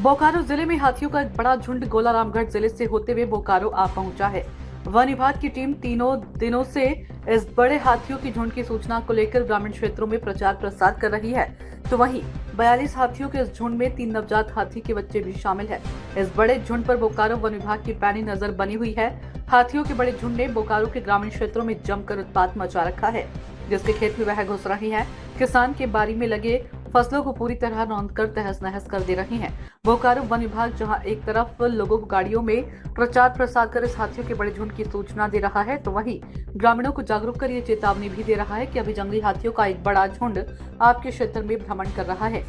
बोकारो जिले में हाथियों का एक बड़ा झुंड गोलारामगढ़ जिले से होते हुए बोकारो आ पहुंचा है। वन विभाग की टीम तीनों दिनों से इस बड़े हाथियों की झुंड की सूचना को लेकर ग्रामीण क्षेत्रों में प्रचार प्रसार कर रही है, तो वहीं 42 हाथियों के इस झुंड में 3 नवजात हाथी के बच्चे भी शामिल हैं। इस बड़े झुंड पर बोकारो वन विभाग की पैनी नजर बनी हुई है। हाथियों के बड़े झुंड ने बोकारो के ग्रामीण क्षेत्रों में जमकर उत्पात मचा रखा है, जिसके खेत में वह घुस रही है। किसान के बारी में लगे फसलों को पूरी तरह रौंद कर तहस नहस कर दे रही हैं। बोकारो वन विभाग जहां एक तरफ लोगों को गाड़ियों में प्रचार प्रसार कर इस हाथियों के बड़े झुंड की सूचना दे रहा है, तो वहीं ग्रामीणों को जागरूक कर ये चेतावनी भी दे रहा है कि अभी जंगली हाथियों का एक बड़ा झुंड आपके क्षेत्र में भ्रमण कर रहा है,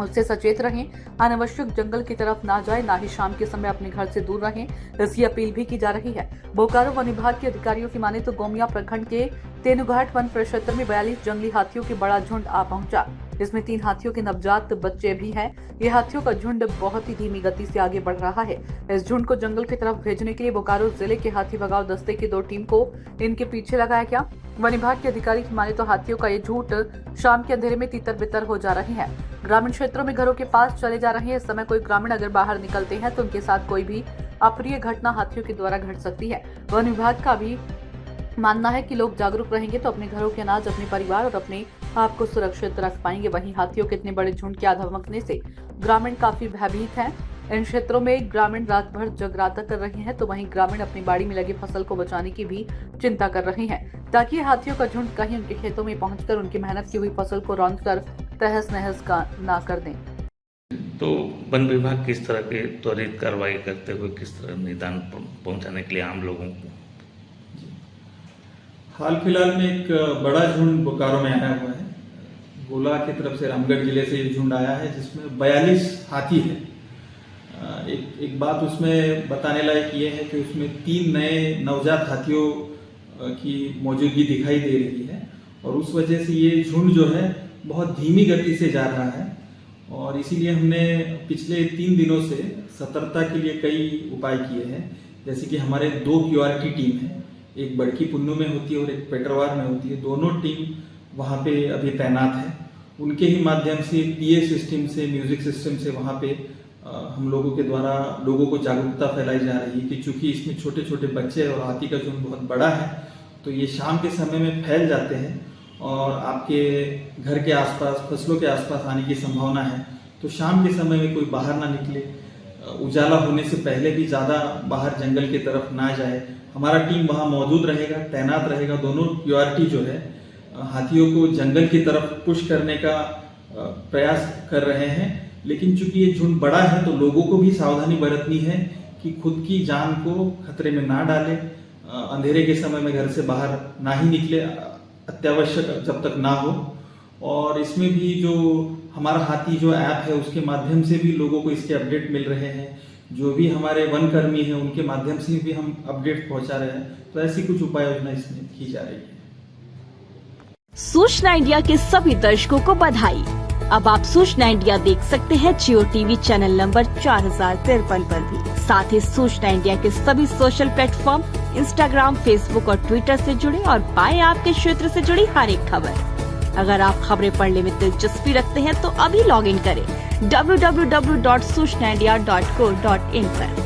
उससे सचेत रहें। अनावश्यक जंगल की तरफ ना जाए, ना ही शाम के समय अपने घर से दूर रहें, इसकी अपील भी की जा रही है। बोकारो वन विभाग के अधिकारियों की माने तो गोमिया प्रखंड के तेनुघाट वन परिक्षेत्र में 42 जंगली हाथियों के बड़ा झुंड आ पहुंचा। इसमें 3 हाथियों के नवजात बच्चे भी हैं। ये हाथियों का झुंड बहुत ही धीमी गति से आगे बढ़ रहा है। इस झुंड को जंगल की तरफ भेजने के लिए बोकारो जिले के हाथी भगाओ दस्ते की 2 टीम को इनके पीछे लगाया गया। वन विभाग के अधिकारी की माने तो हाथियों का ये झुंड शाम के अंधेरे में तितर बितर हो जा रही है। ग्रामीण क्षेत्रों में घरों के पास चले जा रहे हैं। इस समय कोई ग्रामीण अगर बाहर निकलते हैं तो उनके साथ कोई भी अप्रिय घटना हाथियों के द्वारा घट सकती है। वन विभाग का भी मानना है कि लोग जागरूक रहेंगे तो अपने घरों के अनाज, अपने परिवार और अपने आप को सुरक्षित रख पाएंगे। वहीं हाथियों के इतने बड़े झुंड के धमकने से ग्रामीण काफी भयभीत हैं। इन क्षेत्रों में ग्रामीण रात भर जगराता कर रहे हैं, तो वहीं ग्रामीण अपनी बाड़ी में लगी फसल को बचाने की भी चिंता कर रहे हैं, ताकि हाथियों का झुंड कहीं उनके खेतों में पहुंचकर उनकी मेहनत की हुई फसल को रौंद कर तहस नहस का ना कर दें। तो वन विभाग किस तरह के त्वरित कार्रवाई करते हुए किस तरह निदान पहुंचाने के लिए आम लोगों को? हाल फिलहाल में एक बड़ा झुंड बोकारो में आया हुआ है। गोला की तरफ से रामगढ़ जिले से ये झुंड आया है, जिसमें 42 हाथी है। एक बात उसमें बताने लायक ये है कि उसमें 3 नए नवजात हाथियों की मौजूदगी दिखाई दे रही है, और उस वजह से ये झुंड जो है बहुत धीमी गति से जा रहा है। और इसीलिए हमने पिछले 3 दिनों से सतर्कता के लिए कई उपाय किए हैं। जैसे कि हमारे 2 क्यूआरटी टीम है, एक बड़की पुन्नू में होती है और एक पेटरवार में होती है। दोनों टीम वहाँ पे अभी तैनात है। उनके ही माध्यम से पीए सिस्टम से, म्यूजिक सिस्टम से वहाँ पे हम लोगों के द्वारा लोगों को जागरूकता फैलाई जा रही है कि चूंकि इसमें छोटे छोटे बच्चे और हाथी का झुंड बहुत बड़ा है, तो ये शाम के समय में फैल जाते हैं और आपके घर के आसपास, फसलों के आसपास आने की संभावना है। तो शाम के समय में कोई बाहर ना निकले, उजाला होने से पहले भी ज़्यादा बाहर जंगल की तरफ ना जाए। हमारा टीम वहाँ मौजूद रहेगा, तैनात रहेगा। दोनों क्यूआरटी जो है हाथियों को जंगल की तरफ पुश करने का प्रयास कर रहे हैं, लेकिन चूंकि ये झुंड बड़ा है तो लोगों को भी सावधानी बरतनी है कि खुद की जान को खतरे में ना डालें। अंधेरे के समय में घर से बाहर ना ही निकले, अत्यावश्यक जब तक ना हो। और इसमें भी जो हमारा हाथी जो ऐप है उसके माध्यम से भी लोगों को इसके अपडेट मिल रहे हैं। जो भी हमारे वन कर्मी हैं उनके माध्यम से भी हम अपडेट पहुंचा रहे हैं। तो ऐसी कुछ उपाय योजना इसमें की जा रही है। सूचना इंडिया के सभी दर्शकों को बधाई। अब आप सूचना इंडिया देख सकते हैं जियो टीवी चैनल नंबर 4053 पर भी। साथ ही सूचना इंडिया के सभी सोशल प्लेटफॉर्म इंस्टाग्राम, फेसबुक और ट्विटर से जुड़े और पाएं आपके क्षेत्र से जुड़ी हर एक खबर। अगर आप खबरें पढ़ने में दिलचस्पी रखते हैं तो अभी लॉग इन करें www.सूचनाindia.co.in पर।